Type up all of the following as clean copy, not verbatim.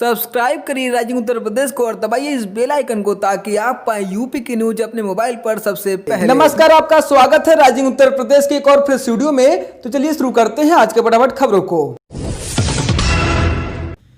Subscribe करिए राजनीति उत्तर प्रदेश को और दबाइए इस बेल आइकन को ताकि आप पाए यूपी की न्यूज अपने मोबाइल पर सबसे पहले। नमस्कार, आपका स्वागत है राजनीति उत्तर प्रदेश के एक और फ्रेश वीडियो में। तो चलिए शुरू करते हैं आज के फटाफट खबरों को।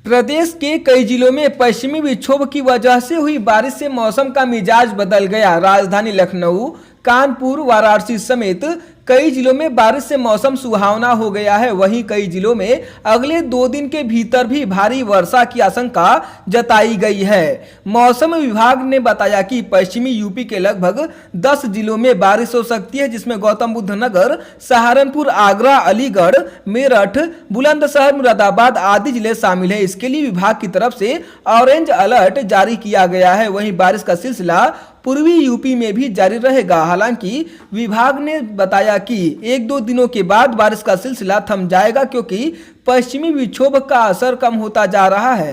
प्रदेश के कई जिलों में पश्चिमी विक्षोभ की वजह से हुई बारिश से मौसम का मिजाज बदल गया। राजधानी लखनऊ, कानपुर, वाराणसी समेत कई जिलों में बारिश से मौसम सुहावना हो गया है। वहीं कई जिलों में अगले 2 दिन के भीतर भी भारी वर्षा की आशंका जताई गई है। मौसम विभाग ने बताया कि पश्चिमी यूपी के लगभग 10 जिलों में बारिश हो सकती है, जिसमें गौतम बुद्ध नगर, सहारनपुर, आगरा, अलीगढ़, मेरठ, बुलंदशहर, मुरादाबाद आदि जिले शामिल है। इसके लिए विभाग की तरफ से ऑरेंज अलर्ट जारी किया गया है। वहीं बारिश का सिलसिला पूर्वी यूपी में भी जारी रहेगा। हालांकि विभाग ने बताया कि 1-2 दिनों के बाद बारिश का सिलसिला थम जाएगा, क्योंकि पश्चिमी विक्षोभ का असर कम होता जा रहा है।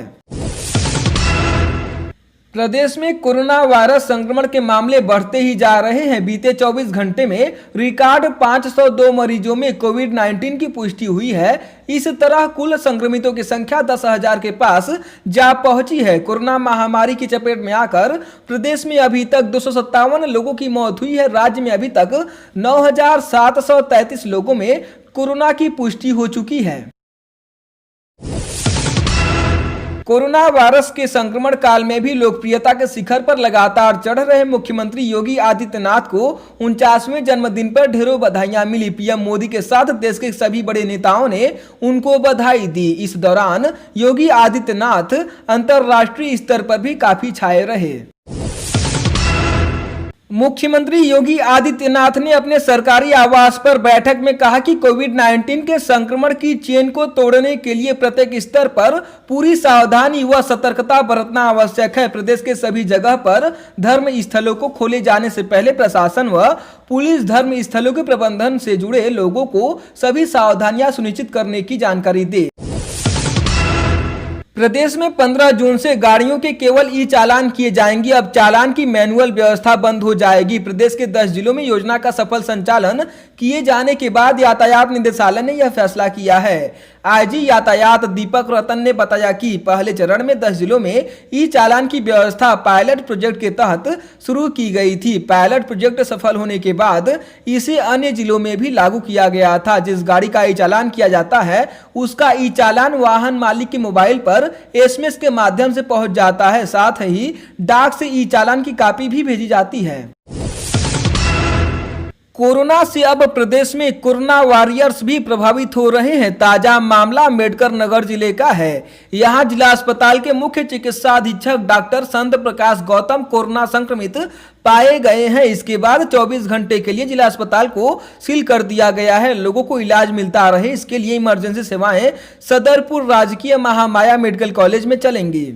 प्रदेश में कोरोना वायरस संक्रमण के मामले बढ़ते ही जा रहे हैं। बीते 24 घंटे में रिकॉर्ड 502 मरीजों में कोविड-19 की पुष्टि हुई है। इस तरह कुल संक्रमितों की संख्या 10,000 के पास जा पहुंची है। कोरोना महामारी की चपेट में आकर प्रदेश में अभी तक 257 लोगों की मौत हुई है। राज्य में अभी तक 9,733 लोगों में कोरोना की पुष्टि हो चुकी है। कोरोना वायरस के संक्रमण काल में भी लोकप्रियता के शिखर पर लगातार चढ़ रहे मुख्यमंत्री योगी आदित्यनाथ को 49वें जन्मदिन पर ढेरों बधाइयां मिली। पीएम मोदी के साथ देश के सभी बड़े नेताओं ने उनको बधाई दी। इस दौरान योगी आदित्यनाथ अंतर्राष्ट्रीय स्तर पर भी काफी छाए रहे। मुख्यमंत्री योगी आदित्यनाथ ने अपने सरकारी आवास पर बैठक में कहा कि कोविड-19 के संक्रमण की चेन को तोड़ने के लिए प्रत्येक स्तर पर पूरी सावधानी व सतर्कता बरतना आवश्यक है। प्रदेश के सभी जगह पर धर्म स्थलों को खोले जाने से पहले प्रशासन व पुलिस धर्म स्थलों के प्रबंधन से जुड़े लोगों को सभी सावधानियां सुनिश्चित करने की जानकारी दे। प्रदेश में 15 जून से गाड़ियों के केवल ई चालान किए जाएंगे। अब चालान की मैनुअल व्यवस्था बंद हो जाएगी। प्रदेश के 10 जिलों में योजना का सफल संचालन किए जाने के बाद यातायात निदेशालय ने यह फैसला किया है। आईजी यातायात दीपक रतन ने बताया कि पहले चरण में 10 जिलों में ई चालान की व्यवस्था पायलट प्रोजेक्ट के तहत शुरू की गई थी। पायलट प्रोजेक्ट सफल होने के बाद इसे अन्य जिलों में भी लागू किया गया था। जिस गाड़ी का ई चालान किया जाता है उसका ई चालान वाहन मालिक के मोबाइल पर एसएमएस के माध्यम से पहुंच जाता है। साथ ही डाक से ई चालान की कॉपी भी भेजी जाती है। कोरोना से अब प्रदेश में कोरोना वॉरियर्स भी प्रभावित हो रहे हैं। ताजा मामला अम्बेडकर नगर जिले का है। यहां जिला अस्पताल के मुख्य चिकित्सा अधीक्षक डॉक्टर संत प्रकाश गौतम कोरोना संक्रमित पाए गए हैं। इसके बाद 24 घंटे के लिए जिला अस्पताल को सील कर दिया गया है। लोगों को इलाज मिलता रहे, इसके लिए इमरजेंसी सेवाएं सदरपुर राजकीय महामाया मेडिकल कॉलेज में चलेंगी।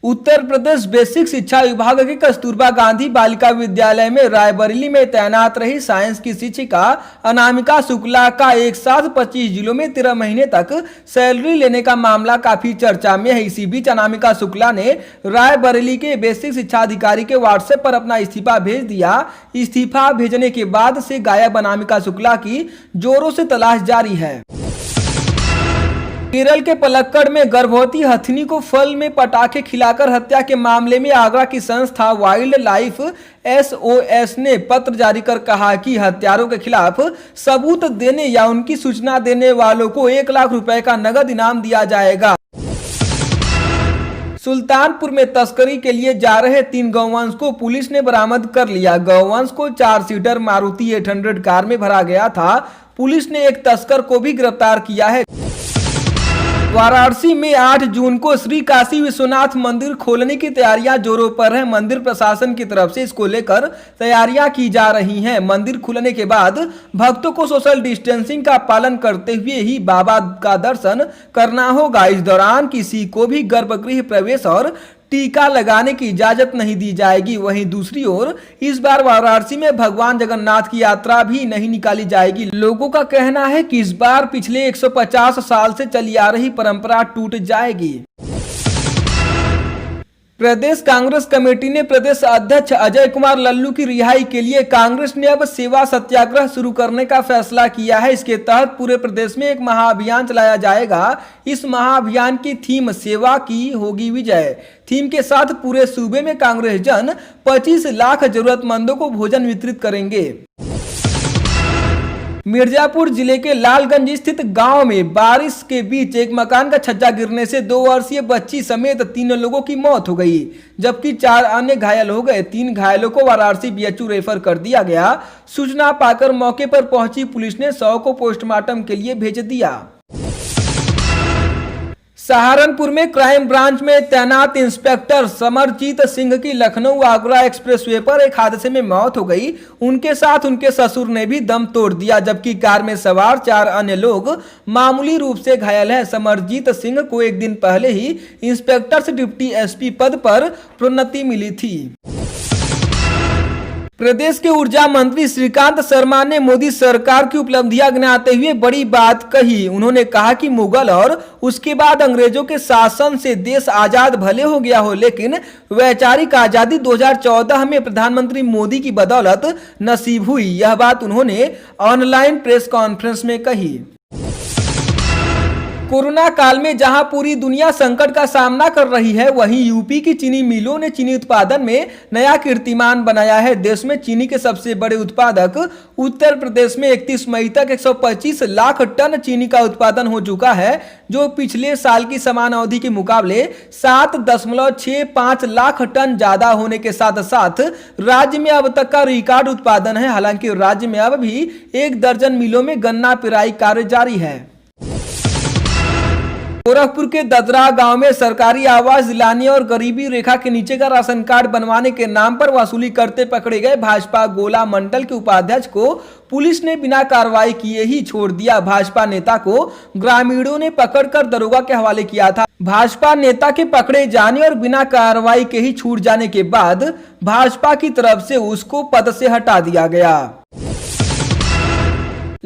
उत्तर प्रदेश बेसिक शिक्षा विभाग के कस्तूरबा गांधी बालिका विद्यालय में रायबरेली में तैनात रही साइंस की शिक्षिका अनामिका शुक्ला का एक साथ 25 जिलों में 13 महीने तक सैलरी लेने का मामला काफी चर्चा में है। इसी बीच अनामिका शुक्ला ने रायबरेली के बेसिक शिक्षा अधिकारी के व्हाट्सएप पर अपना इस्तीफा भेज दिया। इस्तीफा भेजने के बाद से गायब अनामिका शुक्ला की जोरों से तलाश जारी है। केरल के पलक्कड़ में गर्भवती हथिनी को फल में पटाखे खिलाकर हत्या के मामले में आगरा की संस्था वाइल्ड लाइफ SOS ने पत्र जारी कर कहा कि हत्यारों के खिलाफ सबूत देने या उनकी सूचना देने वालों को 1 लाख रुपए का नगद इनाम दिया जाएगा। सुल्तानपुर में तस्करी के लिए जा रहे 3 गौवंश को पुलिस ने बरामद कर लिया। गौवंश को 4 सीटर मारुति 800 कार में भरा गया था। पुलिस ने एक तस्कर को भी गिरफ्तार किया है। वाराणसी में 8 जून को श्री काशी विश्वनाथ मंदिर खोलने की तैयारियां जोरों पर है। मंदिर प्रशासन की तरफ से इसको लेकर तैयारियां की जा रही हैं। मंदिर खुलने के बाद भक्तों को सोशल डिस्टेंसिंग का पालन करते हुए ही बाबा का दर्शन करना होगा। इस दौरान किसी को भी गर्भगृह प्रवेश और टीका लगाने की इजाजत नहीं दी जाएगी। वहीं दूसरी ओर इस बार वाराणसी में भगवान जगन्नाथ की यात्रा भी नहीं निकाली जाएगी। लोगों का कहना है कि इस बार पिछले 150 साल से चली आ रही परंपरा टूट जाएगी। प्रदेश कांग्रेस कमेटी ने प्रदेश अध्यक्ष अजय कुमार लल्लू की रिहाई के लिए कांग्रेस ने अब सेवा सत्याग्रह शुरू करने का फैसला किया है। इसके तहत पूरे प्रदेश में एक महाअभियान चलाया जाएगा। इस महाअभियान की थीम सेवा की होगी विजय। थीम के साथ पूरे सूबे में कांग्रेस जन 25 लाख जरूरतमंदों को भोजन वितरित करेंगे। मिर्जापुर जिले के लालगंज स्थित गांव में बारिश के बीच एक मकान का छज्जा गिरने से 2 वर्षीय बच्ची समेत 3 लोगों की मौत हो गई, जबकि 4 अन्य घायल हो गए। 3 घायलों को वाराणसी बीएचयू रेफर कर दिया गया। सूचना पाकर मौके पर पहुंची पुलिस ने शव को पोस्टमार्टम के लिए भेज दिया। सहारनपुर में क्राइम ब्रांच में तैनात इंस्पेक्टर समरजीत सिंह की लखनऊ आगरा एक्सप्रेसवे पर एक हादसे में मौत हो गई। उनके साथ उनके ससुर ने भी दम तोड़ दिया, जबकि कार में सवार 4 अन्य लोग मामूली रूप से घायल हैं। समरजीत सिंह को एक दिन पहले ही इंस्पेक्टर से डिप्टी एसपी पद पर प्रोन्नति मिली थी। प्रदेश के ऊर्जा मंत्री श्रीकांत शर्मा ने मोदी सरकार की उपलब्धियां गिनाते हुए बड़ी बात कही। उन्होंने कहा कि मुगल और उसके बाद अंग्रेजों के शासन से देश आजाद भले हो गया हो, लेकिन वैचारिक आजादी 2014 में प्रधानमंत्री मोदी की बदौलत नसीब हुई। यह बात उन्होंने ऑनलाइन प्रेस कॉन्फ्रेंस में कही। कोरोना काल में जहां पूरी दुनिया संकट का सामना कर रही है, वहीं यूपी की चीनी मिलों ने चीनी उत्पादन में नया कीर्तिमान बनाया है। देश में चीनी के सबसे बड़े उत्पादक उत्तर प्रदेश में 31 मई तक 125 लाख टन चीनी का उत्पादन हो चुका है, जो पिछले साल की समान अवधि के मुकाबले 7.65 लाख टन ज्यादा होने के साथ साथ राज्य में अब तक का रिकॉर्ड उत्पादन है। हालांकि राज्य में अब भी 1 दर्जन मिलों में गन्ना पेराई कार्य जारी है। गोरखपुर के ददरा गांव में सरकारी आवास दिलाने और गरीबी रेखा के नीचे का राशन कार्ड बनवाने के नाम पर वसूली करते पकड़े गए भाजपा गोला मंडल के उपाध्यक्ष को पुलिस ने बिना कार्रवाई किए ही छोड़ दिया। भाजपा नेता को ग्रामीणों ने पकड़कर दरोगा के हवाले किया था। भाजपा नेता के पकड़े जाने और बिना कार्रवाई के ही छूट जाने के बाद भाजपा की तरफ से उसको पद से हटा दिया गया।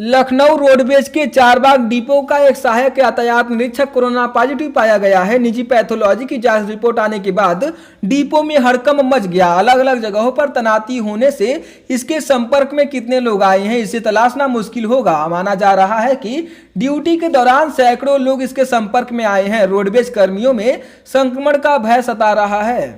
लखनऊ रोडवेज के चारबाग डिपो का एक सहायक यातायात निरीक्षक कोरोना पॉजिटिव पाया गया है। निजी पैथोलॉजी की जांच रिपोर्ट आने के बाद डिपो में हड़कंप मच गया। अलग अलग जगहों पर तैनाती होने से इसके संपर्क में कितने लोग आए हैं, इसे तलाशना मुश्किल होगा। माना जा रहा है कि ड्यूटी के दौरान सैकड़ों लोग इसके संपर्क में आए हैं। रोडवेज कर्मियों में संक्रमण का भय सता रहा है।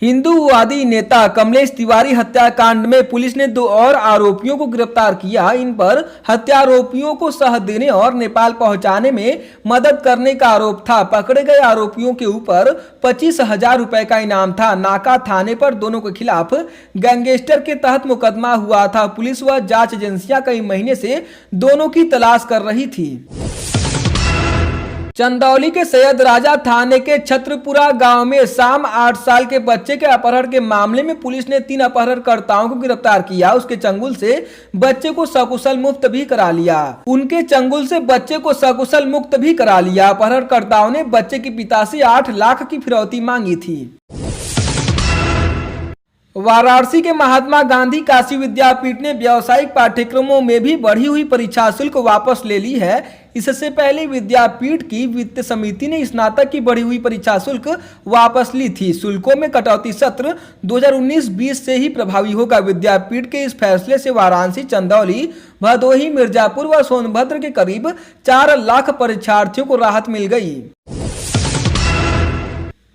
हिंदूवादी नेता कमलेश तिवारी हत्याकांड में पुलिस ने 2 और आरोपियों को गिरफ्तार किया। इन पर हत्यारोपियों को सह देने और नेपाल पहुंचाने में मदद करने का आरोप था। पकड़े गए आरोपियों के ऊपर 25,000 रुपए का इनाम था। नाका थाने पर दोनों के खिलाफ गैंगस्टर के तहत मुकदमा हुआ था। पुलिस व जांच एजेंसियां कई महीने से दोनों की तलाश कर रही थी। चंदौली के सैयद राजा थाने के छत्रपुरा गांव में शाम 8 साल के बच्चे के अपहरण के मामले में पुलिस ने 3 अपहरणकर्ताओं को गिरफ्तार किया। उसके चंगुल से बच्चे को सकुशल मुक्त भी करा लिया। अपहरणकर्ताओं ने बच्चे के पिता से 8 लाख की फिरौती मांगी थी। वाराणसी के महात्मा गांधी काशी विद्यापीठ ने व्यावसायिक पाठ्यक्रमों में भी बढ़ी हुई परीक्षा शुल्क वापस ले ली है। इससे पहले विद्यापीठ की वित्त समिति ने स्नातक की बढ़ी हुई परीक्षा शुल्क वापस ली थी। शुल्कों में कटौती सत्र 2019-20 से ही प्रभावी होगा। विद्यापीठ के इस फैसले से वाराणसी, चंदौली, भदोही, मिर्जापुर व सोनभद्र के करीब 4 लाख परीक्षार्थियों को राहत मिल गई।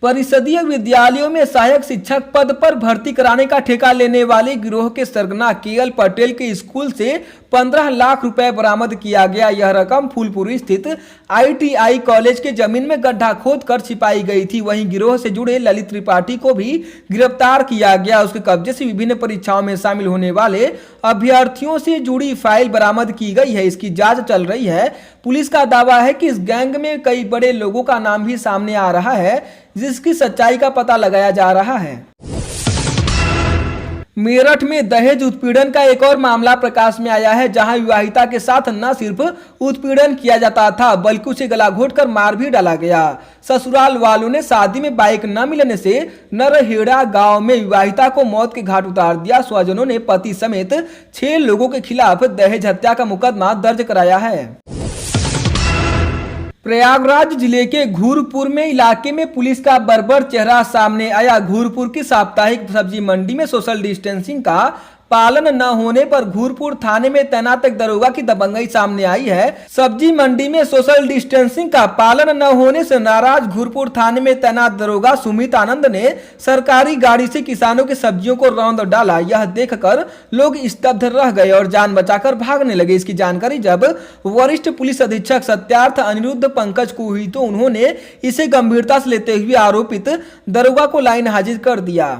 परिषदीय विद्यालयों में सहायक शिक्षक पद पर भर्ती कराने का ठेका लेने वाले गिरोह के सरगना केएल पटेल के स्कूल से 15 लाख रुपए बरामद किया गया। यह रकम फूलपुर स्थित ITI कॉलेज के जमीन में गड्ढा खोदकर छिपाई गई थी। वहीं गिरोह से जुड़े ललित त्रिपाठी को भी गिरफ्तार किया गया। उसके कब्जे से विभिन्न परीक्षाओं में शामिल होने वाले अभ्यर्थियों से जुड़ी फाइल बरामद की गई है। इसकी जांच चल रही है। पुलिस का दावा है कि इस गैंग में कई बड़े लोगों का नाम भी सामने आ रहा है, जिसकी सच्चाई का पता लगाया जा रहा है। मेरठ में दहेज उत्पीड़न का एक और मामला प्रकाश में आया है, जहां विवाहिता के साथ न सिर्फ उत्पीड़न किया जाता था, बल्कि उसे गला घोंटकर मार भी डाला गया। ससुराल वालों ने शादी में बाइक न मिलने से नरहेड़ा गांव में विवाहिता को मौत के घाट उतार दिया। स्वजनों ने पति समेत 6 लोगों के खिलाफ दहेज हत्या का मुकदमा दर्ज कराया है। प्रयागराज जिले के घूरपुर में इलाके में पुलिस का बर्बर चेहरा सामने आया। घूरपुर की साप्ताहिक सब्जी मंडी में सोशल डिस्टेंसिंग का पालन न होने पर घूरपुर थाने में तैनात एक दरोगा की दबंगई सामने आई है। सब्जी मंडी में सोशल डिस्टेंसिंग का पालन न होने से नाराज घूरपुर थाने में तैनात दरोगा सुमित आनंद ने सरकारी गाड़ी से किसानों की सब्जियों को रौंद डाला। यह देखकर लोग स्तब्ध रह गए और जान बचाकर भागने लगे। इसकी जानकारी जब वरिष्ठ पुलिस अधीक्षक सत्यार्थ अनिरुद्ध पंकज को हुई तो उन्होंने इसे गंभीरता से लेते हुए आरोपित दरोगा को लाइन हाजिर कर दिया।